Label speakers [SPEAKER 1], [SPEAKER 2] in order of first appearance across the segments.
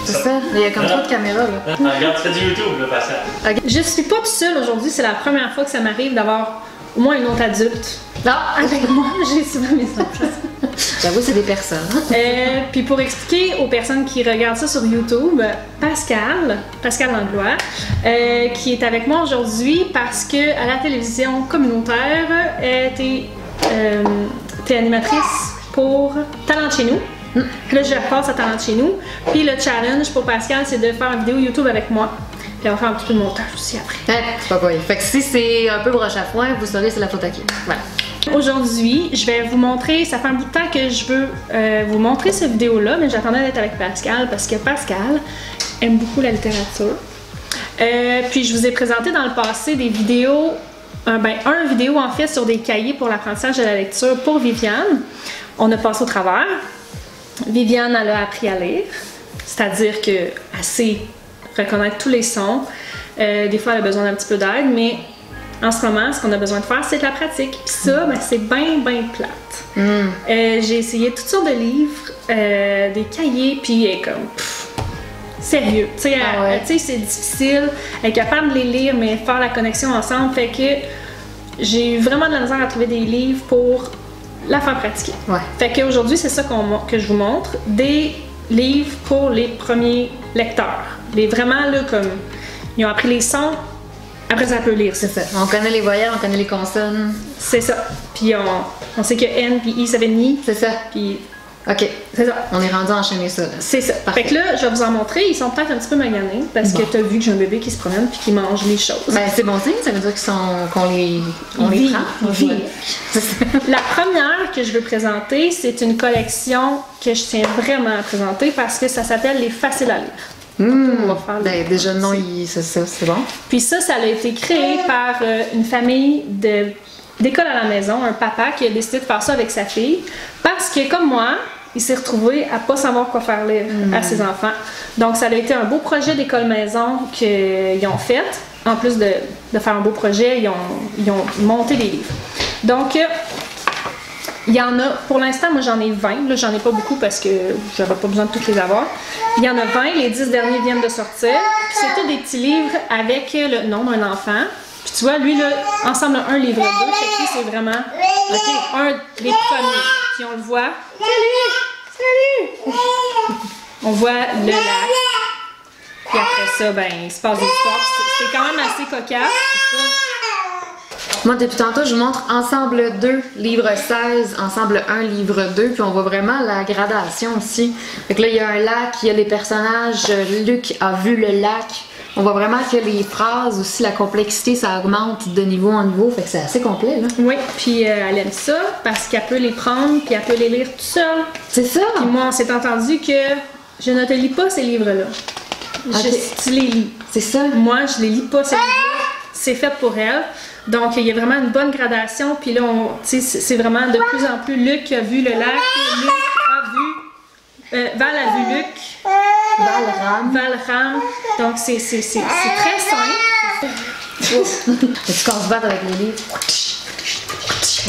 [SPEAKER 1] C'est ça. Il y a comme trop de caméras là.
[SPEAKER 2] Regarde, tu fais du YouTube là, Pascal.
[SPEAKER 3] Okay. Je suis pas toute seule aujourd'hui, c'est la première fois que ça m'arrive d'avoir au moins un autre adulte.
[SPEAKER 1] Non,
[SPEAKER 3] avec moi, j'ai souvent mes enfants.
[SPEAKER 1] J'avoue, c'est des personnes.
[SPEAKER 3] Puis pour expliquer aux personnes qui regardent ça sur YouTube, Pascal Langlois, qui est avec moi aujourd'hui parce que à la télévision communautaire, t'es animatrice pour Talent chez nous. Là, je repasse à Talent chez nous. Puis le challenge pour Pascal, c'est de faire une vidéo YouTube avec moi. Puis on va faire un petit peu de montage aussi après.
[SPEAKER 1] C'est pas vrai. Fait que si c'est un peu broche à foin, vous saurez c'est la faute à qui. Voilà.
[SPEAKER 3] Aujourd'hui, je vais vous montrer, ça fait un bout de temps que je veux vous montrer cette vidéo-là, mais j'attendais d'être avec Pascal parce que Pascal aime beaucoup la littérature. Puis je vous ai présenté dans le passé des vidéos, un vidéo en fait sur des cahiers pour l'apprentissage de la lecture pour Viviane. On a passé au travers. Viviane, elle a appris à lire, c'est-à-dire qu'elle sait reconnaître tous les sons. Des fois, elle a besoin d'un petit peu d'aide, mais en ce moment, ce qu'on a besoin de faire, c'est de la pratique. Puis ça, c'est bien plate. J'ai essayé toutes sortes de livres, des cahiers, puis elle est comme... sérieux. Tu sais, c'est difficile. Elle est capable de les lire, mais faire la connexion ensemble fait que j'ai eu vraiment de la misère à trouver des livres pour la faire pratiquer. Fait qu'aujourd'hui, c'est ça que je vous montre. Des livres pour les premiers lecteurs. Vraiment, là, comme... Ils ont appris les sons, après ça peut lire.
[SPEAKER 1] C'est ça. On connaît les voyelles, on connaît les consonnes.
[SPEAKER 3] C'est ça. Puis on sait que N puis I, ça fait ni.
[SPEAKER 1] C'est ça.
[SPEAKER 3] Puis...
[SPEAKER 1] OK.
[SPEAKER 3] C'est ça.
[SPEAKER 1] On est rendu à enchaîner ça.
[SPEAKER 3] C'est ça. Parfait. Fait que là, je vais vous en montrer. Ils sont peut-être un petit peu maganés parce que tu as vu que j'ai un bébé qui se promène puis qui mange les choses.
[SPEAKER 1] Ben, c'est bon signe. Ça veut dire qu'on les prend.
[SPEAKER 3] La première que je veux présenter, c'est une collection que je tiens vraiment à présenter parce que ça s'appelle Les Faciles à lire.
[SPEAKER 1] On va faire déjà le nom, c'est ça, c'est bon.
[SPEAKER 3] Puis ça a été créé par une famille d'école à la maison, un papa qui a décidé de faire ça avec sa fille parce que comme moi, il s'est retrouvé à pas savoir quoi faire lire à ses enfants. Donc ça a été un beau projet d'école maison qu'ils ont fait. En plus de faire un beau projet, ils ont monté des livres. Donc il y en a, pour l'instant, moi j'en ai 20, là j'en ai pas beaucoup parce que j'avais pas besoin de toutes les avoir. Il y en a 20, les 10 derniers viennent de sortir. Puis c'est tous des petits livres avec le nom d'un enfant. Puis tu vois, lui là, ensemble un livre 2, fait que lui c'est vraiment un des premiers. Puis on le voit. Salut! On voit le lac. Puis après ça, il se passe des histoires. C'est quand même assez cocasse, c'est ça.
[SPEAKER 1] Moi, depuis tantôt, je vous montre Ensemble 2, livre 16, Ensemble 1, livre 2, puis on voit vraiment la gradation aussi. Fait que là, il y a un lac, il y a les personnages, Luc a vu le lac. On voit vraiment que les phrases aussi, la complexité, ça augmente de niveau en niveau, fait que c'est assez complet, là.
[SPEAKER 3] Oui, puis elle aime ça parce qu'elle peut les prendre, puis elle peut les lire toute seule.
[SPEAKER 1] C'est ça!
[SPEAKER 3] Puis moi, on s'est entendu que je ne te lis pas ces livres-là. Tu les lis.
[SPEAKER 1] C'est ça?
[SPEAKER 3] Moi, je les lis pas ces livres-là. C'est fait pour elle. Donc, il y a vraiment une bonne gradation. Puis là, c'est vraiment de plus en plus Luc a vu le lac. Luc a vu... Val a vu Luc. Valram. Donc, c'est très simple.
[SPEAKER 1] Tu commences battre avec les livres.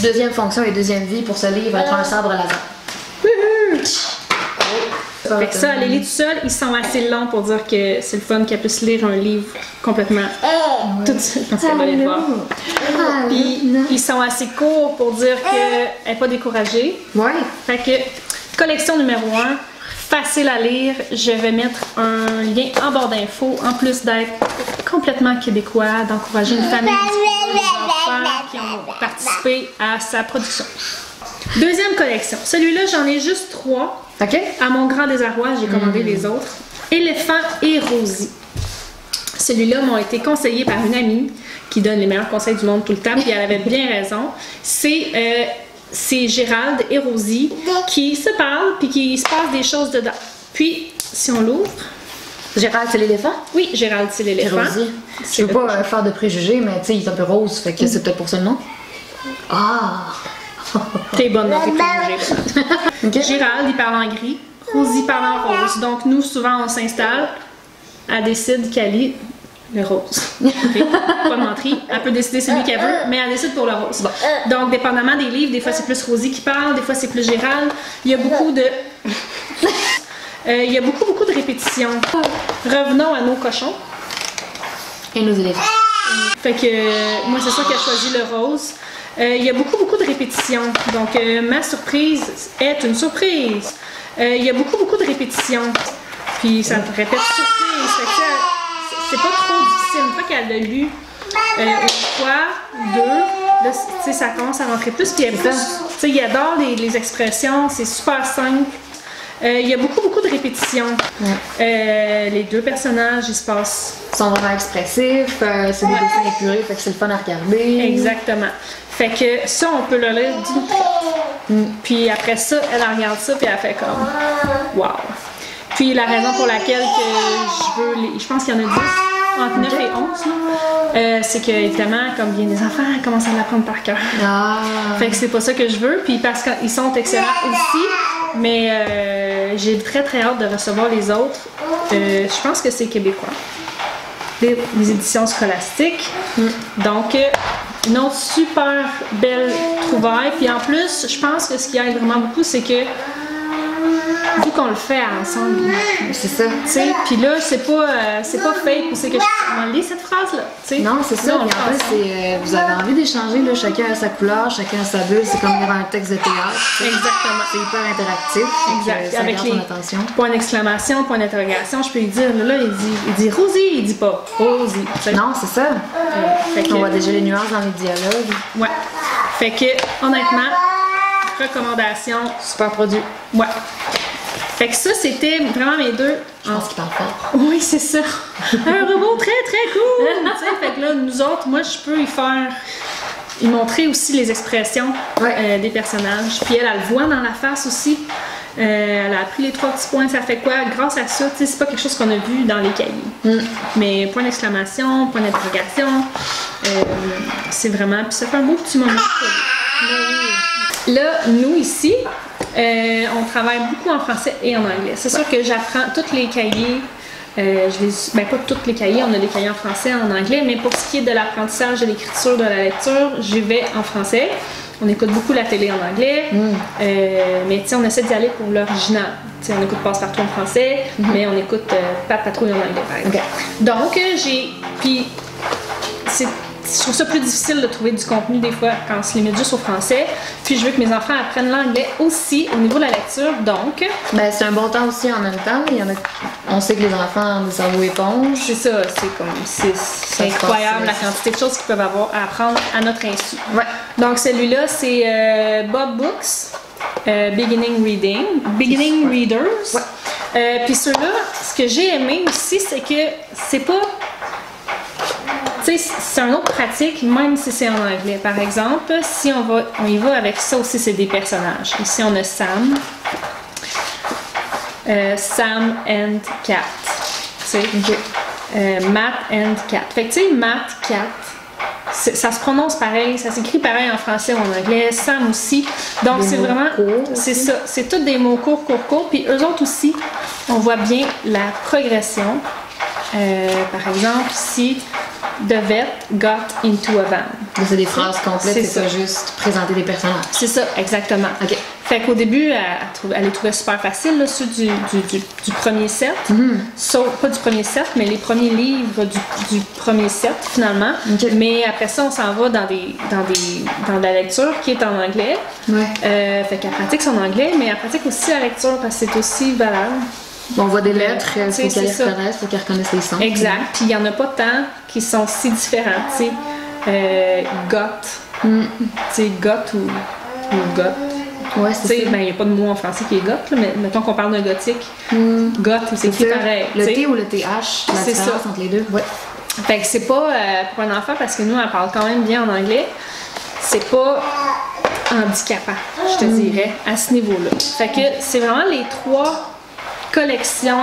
[SPEAKER 1] Deuxième fonction et deuxième vie pour ce livre, être un sabre laser.
[SPEAKER 3] Fait que ça, les lit tout seul, ils sont assez longs pour dire que c'est le fun qu'elle puisse lire un livre complètement tout de suite quand elle va les voir. Puis ils sont assez courts pour dire qu'elle n'est pas découragée.
[SPEAKER 1] Ouais.
[SPEAKER 3] Fait que collection numéro 1, facile à lire. Je vais mettre un lien en barre d'infos en plus d'être complètement québécois, d'encourager une famille, des enfants qui ont participé à sa production. Deuxième collection. Celui-là, j'en ai juste 3.
[SPEAKER 1] OK.
[SPEAKER 3] À mon grand désarroi, j'ai commandé les autres. Éléphant et Rosie. Celui-là m'a été conseillé par une amie qui donne les meilleurs conseils du monde tout le temps, puis elle avait bien raison. C'est Gérald et Rosie qui se parlent, puis qui se passe des choses dedans. Puis, si on l'ouvre...
[SPEAKER 1] Gérald, c'est l'éléphant?
[SPEAKER 3] Oui, Gérald, c'est l'éléphant.
[SPEAKER 1] Rosie. Je veux pas faire de préjugés, mais tu sais, il est un peu rose, fait que c'est peut-être pour ça le nom. Ah!
[SPEAKER 3] T'es bonne dans tes préjugés. Okay. Gérald, il parle en gris. Rosie parle en rose. Donc, nous, souvent, on s'installe. Elle décide qu'elle lit le rose. Okay. Pas de menterie. Elle peut décider celui qu'elle veut, mais elle décide pour le rose. Bon. Donc, dépendamment des livres, des fois, c'est plus Rosie qui parle, des fois, c'est plus Gérald. Il y a beaucoup de... Il y a beaucoup de répétitions. Revenons à nos cochons.
[SPEAKER 1] Et nos éléphants.
[SPEAKER 3] Fait que moi, c'est sûr qu'elle a choisi le rose. Il y a beaucoup de répétitions. Donc, ma surprise est une surprise. Il y a beaucoup de répétitions. Puis, ça me répète surprise. Fait que c'est pas trop difficile. Une fois qu'elle l'a lu une fois, deux, là, ça commence à rentrer plus. Puis, il adore les expressions. C'est super simple. Il y a beaucoup de répétitions. Ouais. Les deux personnages, ils se passent.
[SPEAKER 1] Ils sont vraiment expressifs, c'est des dessins épurés, fait que c'est le fun à regarder.
[SPEAKER 3] Exactement. Fait que ça, on peut le lire d'une traite. Puis après ça, elle regarde ça, puis elle fait comme wow. Puis la raison pour laquelle que je pense qu'il y en a 10, entre 9 et 11, c'est que évidemment, comme bien des enfants, elle commence à l'apprendre par cœur. Fait que c'est pas ça que je veux, puis parce qu'ils sont excellents aussi. Mais j'ai très hâte de recevoir les autres. Je pense que c'est québécois. Les éditions scolastiques. Donc, une autre super belle trouvaille. Puis en plus, je pense que ce qui aide vraiment beaucoup, c'est que vu qu'on le fait ensemble.
[SPEAKER 1] C'est ça.
[SPEAKER 3] Puis là, c'est pas fake ou c'est que je m'en lis cette phrase-là.
[SPEAKER 1] Non, c'est ça. En fait, vous avez envie d'échanger, chacun a sa couleur, chacun a sa bulle. C'est comme lire un texte de théâtre.
[SPEAKER 3] Exactement.
[SPEAKER 1] C'est hyper interactif.
[SPEAKER 3] Exact.
[SPEAKER 1] Ça
[SPEAKER 3] avec
[SPEAKER 1] garde ton attention.
[SPEAKER 3] Points d'exclamation, points d'interrogation, je peux lui dire, là, il dit Rosie, il dit pas Rosie.
[SPEAKER 1] Non, c'est ça. On voit déjà les nuances dans les dialogues.
[SPEAKER 3] Ouais. Fait que, honnêtement, recommandation.
[SPEAKER 1] Super produit.
[SPEAKER 3] Ouais. Fait que ça, c'était vraiment mes deux.
[SPEAKER 1] Je pense qu'il parle fort.
[SPEAKER 3] Oui, c'est ça. Un robot très cool. Fait que là, nous autres, moi, je peux y montrer aussi les expressions des personnages. Puis elle le voit dans la face aussi. Elle a appris les 3 petits points. Ça fait quoi? Grâce à ça, c'est pas quelque chose qu'on a vu dans les cahiers. Mais point d'exclamation, point d'interrogation, c'est vraiment... Puis ça fait un beau petit moment. Là, nous, ici, on travaille beaucoup en français et en anglais. C'est sûr que j'apprends tous les cahiers. Pas tous les cahiers, on a des cahiers en français et en anglais, mais pour ce qui est de l'apprentissage de l'écriture, de la lecture, j'y vais en français. On écoute beaucoup la télé en anglais, mais on essaie d'y aller pour l'original. On écoute Passe-Partout en français, mais on écoute Pat' Patrouille en anglais, par exemple. Donc, je trouve ça plus difficile de trouver du contenu des fois quand on se limite juste au français. Puis je veux que mes enfants apprennent l'anglais aussi au niveau de la lecture, donc...
[SPEAKER 1] c'est un bon temps aussi en même temps. On sait que les enfants ont des cerveaux éponges.
[SPEAKER 3] C'est ça, c'est incroyable la quantité de choses qu'ils peuvent avoir à apprendre à notre insu.
[SPEAKER 1] Ouais.
[SPEAKER 3] Donc celui-là, c'est Bob Books, Beginning Readers. Ouais. Puis ceux-là, ce que j'ai aimé aussi, c'est que c'est pas... c'est une autre pratique, même si c'est en anglais. Par exemple, si on y va avec ça aussi, c'est des personnages. Ici, on a Sam. Sam and Cat. Matt and Cat. Fait que tu sais, Matt, Cat, ça se prononce pareil, ça s'écrit pareil en français ou en anglais. Sam aussi. Donc, c'est vraiment... C'est ça. C'est tous des mots courts. Puis eux autres aussi, on voit bien la progression. Par exemple, ici... The vet got into a van.
[SPEAKER 1] C'est des phrases complètes, c'est pas juste présenter des personnages.
[SPEAKER 3] C'est ça, exactement.
[SPEAKER 1] Okay.
[SPEAKER 3] Fait qu'au début, elle les trouvait super faciles, là, ceux du premier set. Pas du premier set, mais les premiers livres du premier set, finalement. Okay. Mais après ça, on s'en va dans la lecture qui est en anglais. Fait qu'elle pratique son anglais, mais elle pratique aussi la lecture parce que c'est aussi valable.
[SPEAKER 1] On voit des lettres, il faut qu'elles les reconnaissent, faut qu'elles reconnaissent les sons.
[SPEAKER 3] Exact. Puis il n'y en a pas tant qui sont si différents. Tu sais, got. Tu sais, got ou got.
[SPEAKER 1] Ouais, c'est ça.
[SPEAKER 3] Il n'y a pas de mot en français qui est got, là, mais mettons qu'on parle d'un gothique. Got, c'est écrit pareil.
[SPEAKER 1] Le T ou le TH, la différence entre les deux. Ouais.
[SPEAKER 3] Fait que c'est pas pour un enfant, parce que nous, elle parle quand même bien en anglais. C'est pas handicapant, je te dirais, à ce niveau-là. Fait que c'est vraiment les 3 collections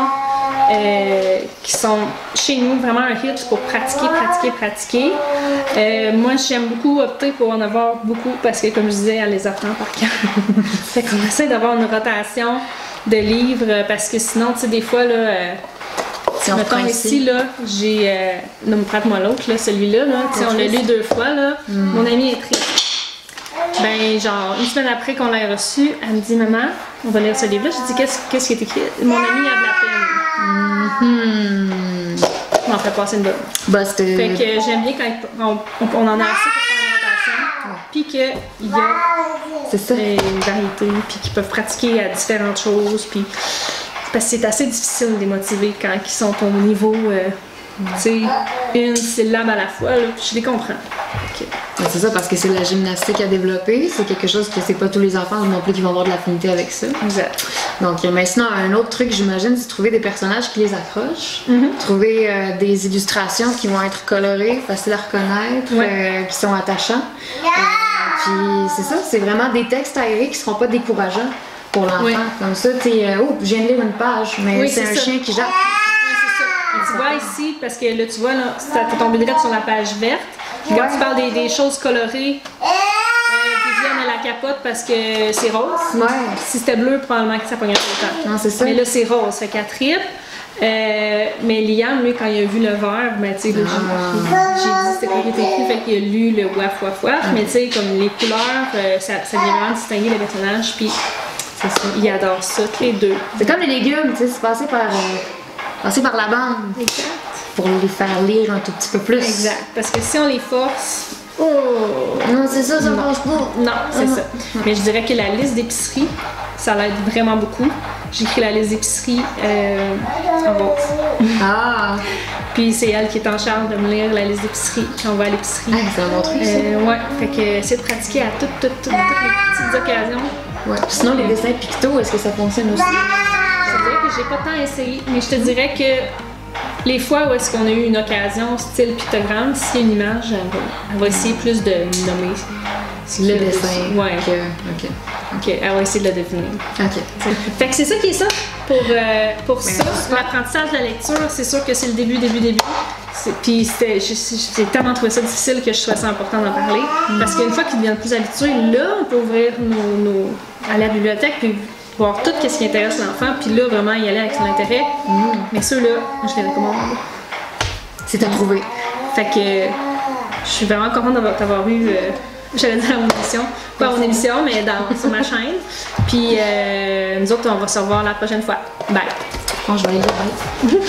[SPEAKER 3] qui sont chez nous vraiment un hit pour pratiquer. Moi, j'aime beaucoup opter pour en avoir beaucoup parce que, comme je disais, elle les apprend par cœur. Fait qu'on essaie d'avoir une rotation de livres parce que sinon, tu sais, des fois, là, mettons ici, là, j'ai... non, prête-moi l'autre, là, celui-là, là, tu sais, on l'a lu 2 fois, là. Mon ami est triste. Ben, genre, une semaine après qu'on l'ait reçu, elle me dit, maman, on va lire ce livre-là. J'ai dit, qu'est-ce qui est écrit? Mon ami a de la peine. On m'en fait passer une bonne.
[SPEAKER 1] Bah,
[SPEAKER 3] Fait que j'aime bien quand on en a assez pour faire une rotation, puis qu'il y a une variété, puis qu'ils peuvent pratiquer à différentes choses, puis parce que c'est assez difficile de les motiver quand ils sont au niveau, tu sais, une syllabe à la fois, là, puis je les comprends. Okay.
[SPEAKER 1] Ouais, c'est ça, parce que c'est de la gymnastique à développer, c'est quelque chose que c'est pas tous les enfants non plus qui vont avoir de l'affinité avec ça.
[SPEAKER 3] Exact.
[SPEAKER 1] Donc maintenant, un autre truc, j'imagine, c'est trouver des personnages qui les accrochent, trouver des illustrations qui vont être colorées, faciles à reconnaître, qui sont attachants. Puis c'est ça, c'est vraiment des textes aérés qui seront pas décourageants pour l'enfant. Comme ça, tu sais, oh, je viens de lire une page, mais c'est un chien qui jappe.
[SPEAKER 3] Tu vois ici, parce que là, tu vois, là, t'es tombé direct sur la page verte. Puis quand tu parles des choses colorées, qui viennent à la capote parce que c'est rose.
[SPEAKER 1] Ouais.
[SPEAKER 3] Si c'était bleu, probablement que ça pognerait autant.
[SPEAKER 1] Non, c'est ça.
[SPEAKER 3] Mais là, c'est rose, fait qu'elle tripe. Mais Liam, lui, quand il a vu le vert, ben, tu sais, j'ai dit c'était quoi qui était écrit, fait qu'il a lu le waf waf waf. Mais tu sais, comme les couleurs, ça vient vraiment distinguer les personnages. Puis il adore ça, tous les deux.
[SPEAKER 1] C'est comme les légumes, tu sais, c'est passé par la bande.
[SPEAKER 3] Exact.
[SPEAKER 1] Pour les faire lire un tout petit peu plus.
[SPEAKER 3] Exact. Parce que si on les force. Oh!
[SPEAKER 1] Non, c'est ça, ça marche pas.
[SPEAKER 3] Non, c'est ça. Mais je dirais que la liste d'épicerie, ça l'aide vraiment beaucoup. J'écris la liste d'épicerie en rose.
[SPEAKER 1] Ah!
[SPEAKER 3] Puis c'est elle qui est en charge de me lire la liste d'épicerie quand on va à l'épicerie.
[SPEAKER 1] C'est un bon truc, ça.
[SPEAKER 3] Ouais, fait que c'est de pratiquer à toutes les petites occasions.
[SPEAKER 1] Ouais. Sinon, les dessins pictos, est-ce que ça fonctionne aussi?
[SPEAKER 3] Je dirais que j'ai pas tant essayé, mais je te dirais que les fois où est-ce qu'on a eu une occasion style pictogramme, s'il y a une image, elle va essayer plus de nommer
[SPEAKER 1] le dessin.
[SPEAKER 3] Ouais.
[SPEAKER 1] Ok.
[SPEAKER 3] Elle va essayer de le deviner.
[SPEAKER 1] Ok.
[SPEAKER 3] Fait que c'est ça qui est ça pour ça. L'apprentissage de la lecture, c'est sûr que c'est le début. Puis j'ai tellement trouvé ça difficile que je trouvais ça important d'en parler. Parce qu'une fois qu'ils deviennent plus habitués, là, on peut ouvrir à la bibliothèque puis voir tout ce qui intéresse l'enfant, puis là, vraiment y aller avec son intérêt. Mais ceux-là, je les recommande.
[SPEAKER 1] C'est approuvé.
[SPEAKER 3] Fait que je suis vraiment contente d'avoir eu, j'allais dire à mon émission, pas à mon émission, mais sur ma chaîne. Puis nous autres, on va se revoir la prochaine fois. Bye!
[SPEAKER 1] Bon, je vais aller. Bye!